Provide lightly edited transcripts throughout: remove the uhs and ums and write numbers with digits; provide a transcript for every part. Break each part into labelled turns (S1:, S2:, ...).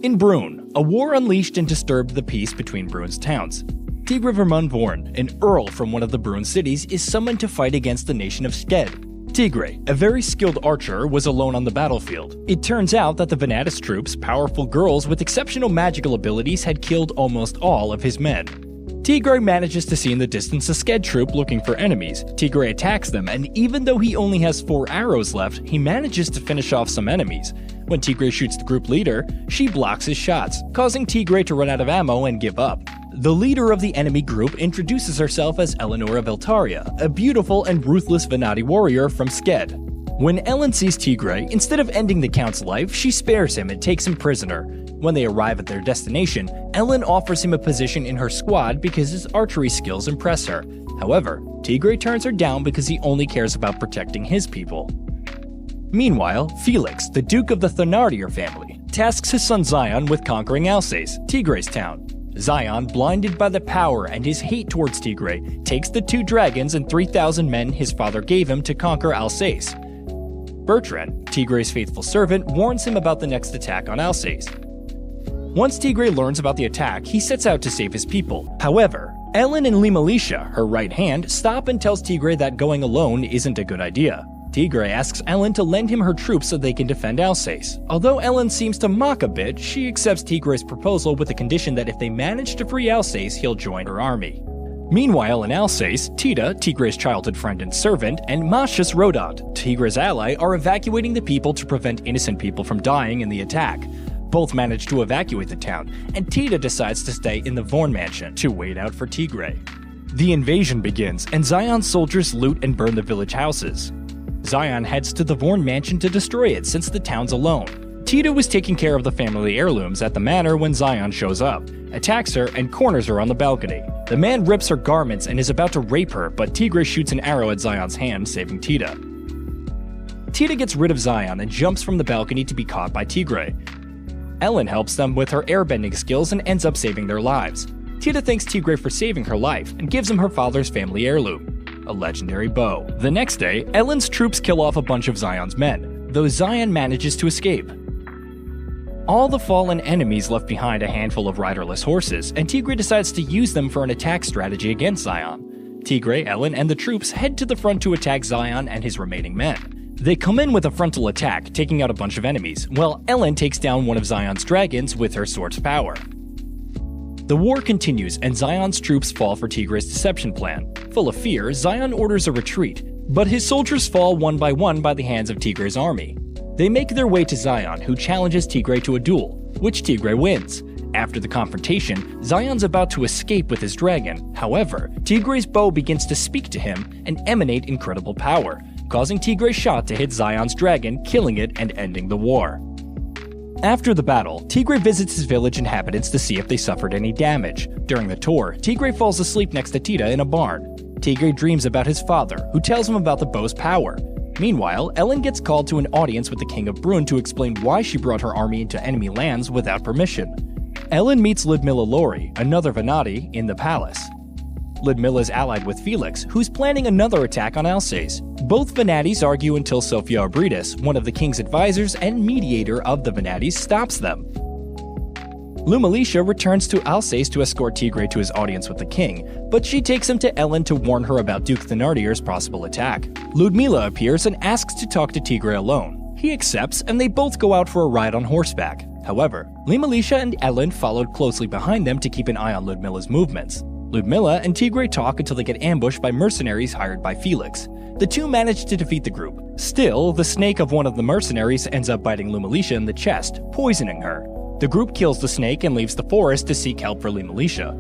S1: In Brünn, a war unleashed and disturbed the peace between Brünn's towns. Tigre Vermund Vorn, an earl from one of the Brünn cities, is summoned to fight against the nation of Sked. Tigre, a very skilled archer, was alone on the battlefield. It turns out that the Venatus troops, powerful girls with exceptional magical abilities, had killed almost all of his men. Tigre manages to see in the distance a Sked troop looking for enemies. Tigre attacks them, and even though he only has 4 arrows left, he manages to finish off some enemies. When Tigre shoots the group leader, she blocks his shots, causing Tigre to run out of ammo and give up. The leader of the enemy group introduces herself as Eleanor of Eltaria, a beautiful and ruthless Venati warrior from Sked. When Ellen sees Tigre, instead of ending the Count's life, she spares him and takes him prisoner. When they arrive at their destination, Ellen offers him a position in her squad because his archery skills impress her. However, Tigre turns her down because he only cares about protecting his people. Meanwhile, Felix, the Duke of the Thenardier family, tasks his son Zion with conquering Alsace, Tigre's town. Zion, blinded by the power and his hate towards Tigre, takes the 2 dragons and 3,000 men his father gave him to conquer Alsace. Bertrand, Tigre's faithful servant, warns him about the next attack on Alsace. Once Tigre learns about the attack, he sets out to save his people. However, Ellen and Limalicia, her right hand, stop and tells Tigre that going alone isn't a good idea. Tigre asks Ellen to lend him her troops so they can defend Alsace. Although Ellen seems to mock a bit, she accepts Tigre's proposal with the condition that if they manage to free Alsace, he'll join her army. Meanwhile in Alsace, Tita, Tigre's childhood friend and servant, and Mashus Rodant, Tigre's ally, are evacuating the people to prevent innocent people from dying in the attack. Both manage to evacuate the town, and Tita decides to stay in the Vorn mansion to wait out for Tigre. The invasion begins, and Zion's soldiers loot and burn the village houses. Zion heads to the Vorn mansion to destroy it since the town's alone. Tita was taking care of the family heirlooms at the manor when Zion shows up, attacks her, and corners her on the balcony. The man rips her garments and is about to rape her, but Tigre shoots an arrow at Zion's hand, saving Tita. Tita gets rid of Zion and jumps from the balcony to be caught by Tigre. Ellen helps them with her airbending skills and ends up saving their lives. Tita thanks Tigre for saving her life and gives him her father's family heirloom, a legendary bow. The next day, Ellen's troops kill off a bunch of Zion's men, though Zion manages to escape. All the fallen enemies left behind a handful of riderless horses, and Tigre decides to use them for an attack strategy against Zion. Tigre, Ellen, and the troops head to the front to attack Zion and his remaining men. They come in with a frontal attack, taking out a bunch of enemies, while Ellen takes down one of Zion's dragons with her sword's power. The war continues, and Zion's troops fall for Tigre's deception plan. Full of fear, Zion orders a retreat, but his soldiers fall one by the hands of Tigre's army. They make their way to Zion, who challenges Tigre to a duel, which Tigre wins. After the confrontation, Zion's about to escape with his dragon. However, Tigre's bow begins to speak to him and emanate incredible power, causing Tigre's shot to hit Zion's dragon, killing it and ending the war. After the battle, Tigre visits his village inhabitants to see if they suffered any damage. During the tour, Tigre falls asleep next to Tita in a barn. Tigre dreams about his father, who tells him about the bow's power. Meanwhile, Ellen gets called to an audience with the King of Brünn to explain why she brought her army into enemy lands without permission. Ellen meets Ludmilla Lori, another Venati, in the palace. Ludmilla is allied with Felix, who's planning another attack on Alsace. Both Venatis argue until Sophia Arbrides, one of the king's advisors and mediator of the Venatis, stops them. Lumalicia returns to Alsace to escort Tigre to his audience with the king, but she takes him to Ellen to warn her about Duke Thenardier's possible attack. Ludmilla appears and asks to talk to Tigre alone. He accepts, and they both go out for a ride on horseback. However, Lumalicia and Ellen followed closely behind them to keep an eye on Ludmilla's movements. Ludmilla and Tigre talk until they get ambushed by mercenaries hired by Felix. The two manage to defeat the group. Still, the snake of one of the mercenaries ends up biting Lumalicia in the chest, poisoning her. The group kills the snake and leaves the forest to seek help for Lumalicia.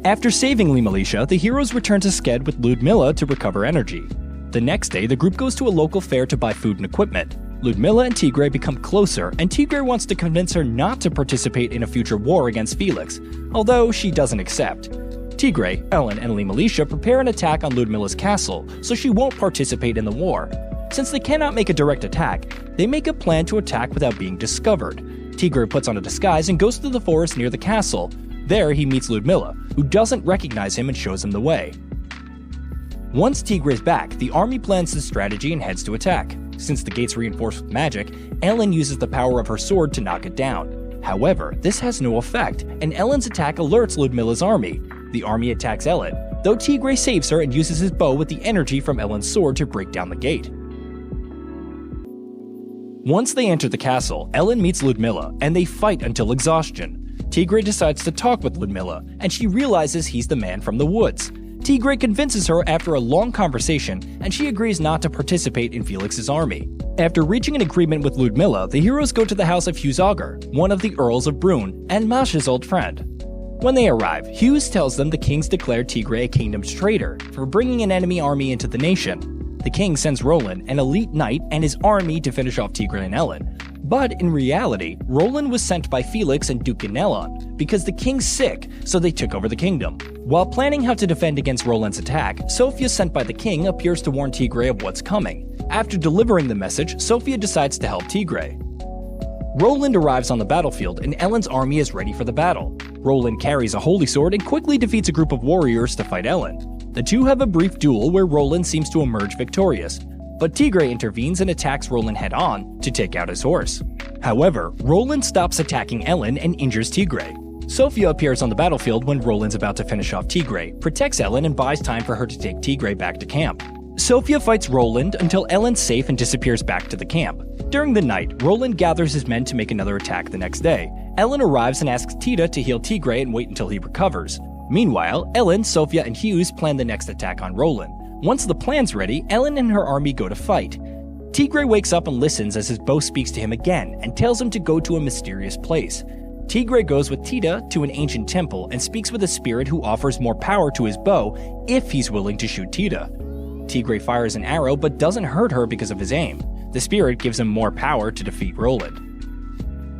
S1: After saving Lumalicia, the heroes return to Sked with Ludmilla to recover energy. The next day, the group goes to a local fair to buy food and equipment. Ludmilla and Tigre become closer, and Tigre wants to convince her not to participate in a future war against Felix, although she doesn't accept. Tigre, Ellen, and Limalicia prepare an attack on Ludmilla's castle, so she won't participate in the war. Since they cannot make a direct attack, they make a plan to attack without being discovered. Tigre puts on a disguise and goes to the forest near the castle. There he meets Ludmilla, who doesn't recognize him and shows him the way. Once Tigre is back, the army plans the strategy and heads to attack. Since the gate's reinforced with magic, Ellen uses the power of her sword to knock it down. However, this has no effect, and Ellen's attack alerts Ludmilla's army. The army attacks Ellen, though Tigray saves her and uses his bow with the energy from Ellen's sword to break down the gate. Once they enter the castle, Ellen meets Ludmilla, and they fight until exhaustion. Tigray decides to talk with Ludmilla, and she realizes he's the man from the woods. Tigray convinces her after a long conversation, and she agrees not to participate in Felix's army. After reaching an agreement with Ludmilla, the heroes go to the house of Hughes Augur, one of the Earls of Brune, and Masha's old friend. When they arrive, Hughes tells them the king's declared Tigray a kingdom's traitor for bringing an enemy army into the nation. The king sends Roland, an elite knight, and his army to finish off Tigray and Ellen. But in reality, Roland was sent by Felix and Duke Ganelon because the king's sick, so they took over the kingdom. While planning how to defend against Roland's attack, Sophia sent by the king appears to warn Tigray of what's coming. After delivering the message, Sophia decides to help Tigray. Roland arrives on the battlefield and Ellen's army is ready for the battle. Roland carries a holy sword and quickly defeats a group of warriors to fight Ellen. The two have a brief duel where Roland seems to emerge victorious, but Tigray intervenes and attacks Roland head-on to take out his horse. However, Roland stops attacking Ellen and injures Tigray. Sophia appears on the battlefield when Roland's about to finish off Tigray, protects Ellen and buys time for her to take Tigray back to camp. Sophia fights Roland until Ellen's safe and disappears back to the camp. During the night, Roland gathers his men to make another attack the next day. Ellen arrives and asks Tita to heal Tigray and wait until he recovers. Meanwhile, Ellen, Sophia, and Hughes plan the next attack on Roland. Once the plan's ready, Ellen and her army go to fight. Tigray wakes up and listens as his bow speaks to him again and tells him to go to a mysterious place. Tigray goes with Tita to an ancient temple and speaks with a spirit who offers more power to his bow if he's willing to shoot Tita. Tigray fires an arrow but doesn't hurt her because of his aim. The spirit gives him more power to defeat Roland.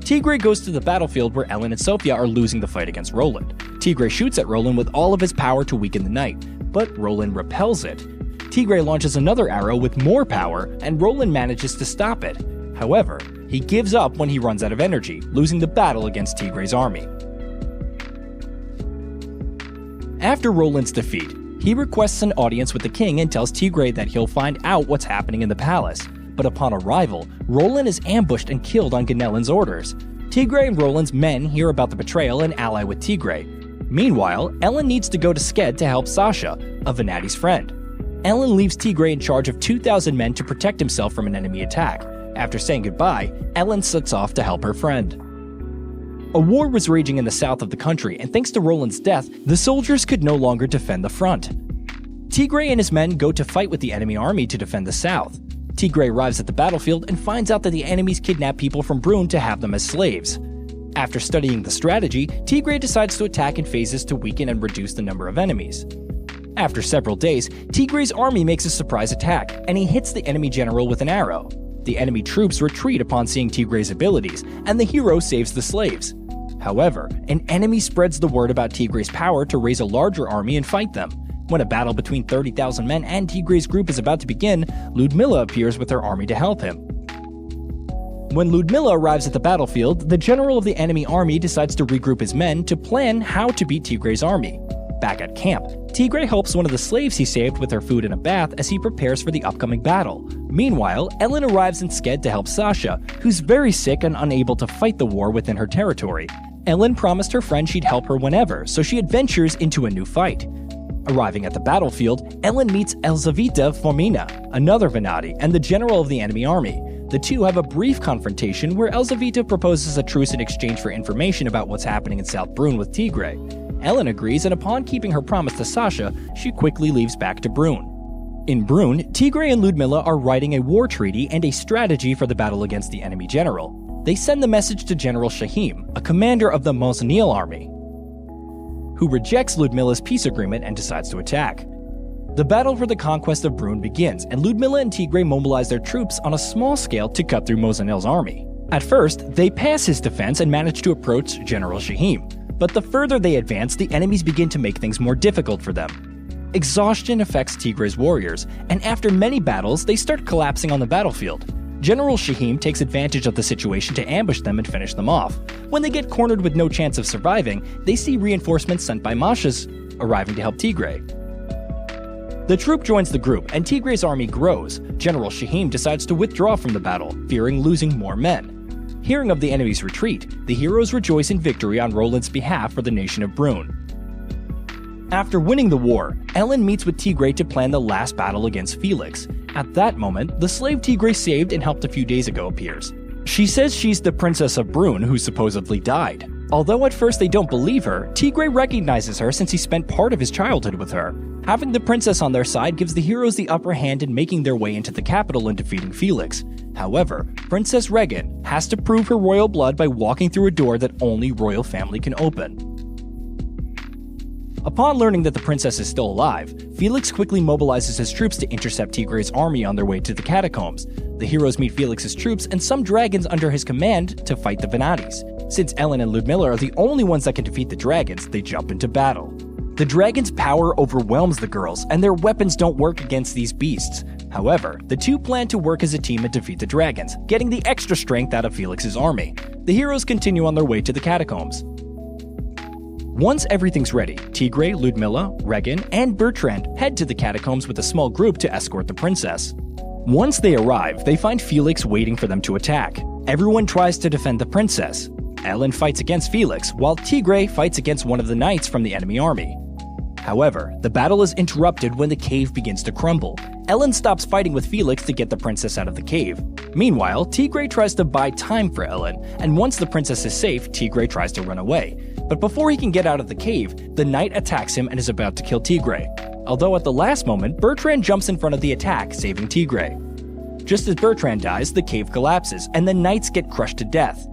S1: Tigray goes to the battlefield where Ellen and Sophia are losing the fight against Roland. Tigray shoots at Roland with all of his power to weaken the knight, but Roland repels it. Tigray launches another arrow with more power, and Roland manages to stop it. However, he gives up when he runs out of energy, losing the battle against Tigray's army. After Roland's defeat, he requests an audience with the king and tells Tigray that he'll find out what's happening in the palace. But upon arrival, Roland is ambushed and killed on Ganelon's orders. Tigray and Roland's men hear about the betrayal and ally with Tigray. Meanwhile, Ellen needs to go to Sked to help Sasha, a Venati's friend. Ellen leaves Tigray in charge of 2,000 men to protect himself from an enemy attack. After saying goodbye, Ellen sets off to help her friend. A war was raging in the south of the country, and thanks to Roland's death, the soldiers could no longer defend the front. Tigray and his men go to fight with the enemy army to defend the south. Tigray arrives at the battlefield and finds out that the enemies kidnap people from Brune to have them as slaves. After studying the strategy, Tigray decides to attack in phases to weaken and reduce the number of enemies. After several days, Tigray's army makes a surprise attack, and he hits the enemy general with an arrow. The enemy troops retreat upon seeing Tigray's abilities, and the hero saves the slaves. However, an enemy spreads the word about Tigray's power to raise a larger army and fight them. When a battle between 30,000 men and Tigray's group is about to begin, Ludmilla appears with her army to help him. When Ludmilla arrives at the battlefield, the general of the enemy army decides to regroup his men to plan how to beat Tigray's army. Back at camp, Tigray helps one of the slaves he saved with her food and a bath as he prepares for the upcoming battle. Meanwhile, Ellen arrives in Sked to help Sasha, who's very sick and unable to fight the war within her territory. Ellen promised her friend she'd help her whenever, so she adventures into a new fight. Arriving at the battlefield, Ellen meets Elzaveta Formina, another Venati, and the general of the enemy army. The two have a brief confrontation where Elzaveta proposes a truce in exchange for information about what's happening in South Brune with Tigray. Ellen agrees, and upon keeping her promise to Sasha, she quickly leaves back to Brune. In Brune, Tigray and Ludmilla are writing a war treaty and a strategy for the battle against the enemy general. They send the message to General Shahim, a commander of the Mosnil army, who rejects Ludmilla's peace agreement and decides to attack. The battle for the conquest of Brune begins, and Ludmilla and Tigray mobilize their troops on a small scale to cut through Mosnil's army. At first, they pass his defense and manage to approach General Shahim, but the further they advance, the enemies begin to make things more difficult for them. Exhaustion affects Tigray's warriors, and after many battles, they start collapsing on the battlefield. General Shahim takes advantage of the situation to ambush them and finish them off. When they get cornered with no chance of surviving, they see reinforcements sent by Masha's arriving to help Tigray. The troop joins the group, and Tigray's army grows. General Shahim decides to withdraw from the battle, fearing losing more men. Hearing of the enemy's retreat, the heroes rejoice in victory on Roland's behalf for the nation of Brune. After winning the war, Ellen meets with Tigray to plan the last battle against Felix. At that moment, the slave Tigray saved and helped a few days ago appears. She says she's the princess of Brune who supposedly died. Although at first they don't believe her, Tigray recognizes her since he spent part of his childhood with her. Having the princess on their side gives the heroes the upper hand in making their way into the capital and defeating Felix. However, Princess Regan has to prove her royal blood by walking through a door that only royal family can open. Upon learning that the princess is still alive, Felix quickly mobilizes his troops to intercept Tigray's army on their way to the catacombs. The heroes meet Felix's troops and some dragons under his command to fight the Venatis. Since Ellen and Ludmilla are the only ones that can defeat the dragons, they jump into battle. The dragons' power overwhelms the girls, and their weapons don't work against these beasts. However, the two plan to work as a team and defeat the dragons, getting the extra strength out of Felix's army. The heroes continue on their way to the catacombs. Once everything's ready, Tigray, Ludmilla, Regan, and Bertrand head to the catacombs with a small group to escort the princess. Once they arrive, they find Felix waiting for them to attack. Everyone tries to defend the princess. Ellen fights against Felix, while Tigray fights against one of the knights from the enemy army. However, the battle is interrupted when the cave begins to crumble. Ellen stops fighting with Felix to get the princess out of the cave. Meanwhile, Tigray tries to buy time for Ellen, and once the princess is safe, Tigray tries to run away. But before he can get out of the cave, the knight attacks him and is about to kill Tigray. Although at the last moment, Bertrand jumps in front of the attack, saving Tigray. Just as Bertrand dies, the cave collapses, and the knights get crushed to death.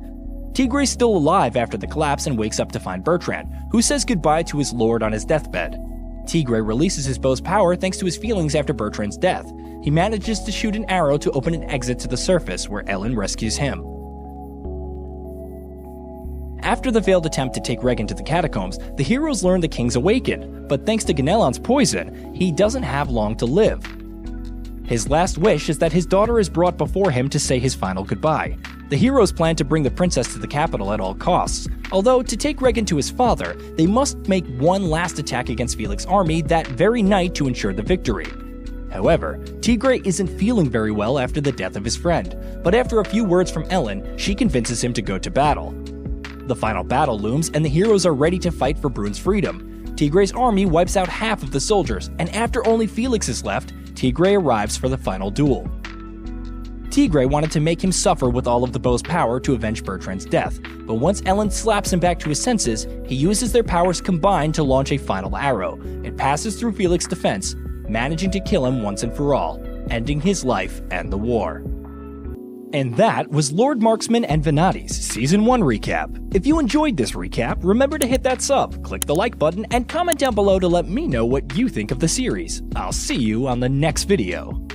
S1: Tigray's still alive after the collapse and wakes up to find Bertrand, who says goodbye to his lord on his deathbed. Tigray releases his bow's power thanks to his feelings after Bertrand's death. He manages to shoot an arrow to open an exit to the surface, where Ellen rescues him. After the failed attempt to take Regan to the catacombs, the heroes learn the king's awakened, but thanks to Ganelon's poison, he doesn't have long to live. His last wish is that his daughter is brought before him to say his final goodbye. The heroes plan to bring the princess to the capital at all costs, although to take Regan to his father, they must make one last attack against Felix's army that very night to ensure the victory. However, Tigray isn't feeling very well after the death of his friend, but after a few words from Ellen, she convinces him to go to battle. The final battle looms, and the heroes are ready to fight for Brune's freedom. Tigray's army wipes out half of the soldiers, and after only Felix is left, Tigray arrives for the final duel. Tigray wanted to make him suffer with all of the bow's power to avenge Bertrand's death, but once Ellen slaps him back to his senses, he uses their powers combined to launch a final arrow. It passes through Felix's defense, managing to kill him once and for all, ending his life and the war. And that was Lord Marksman and Venatis Season 1 recap. If you enjoyed this recap, remember to hit that sub, click the like button, and comment down below to let me know what you think of the series. I'll see you on the next video.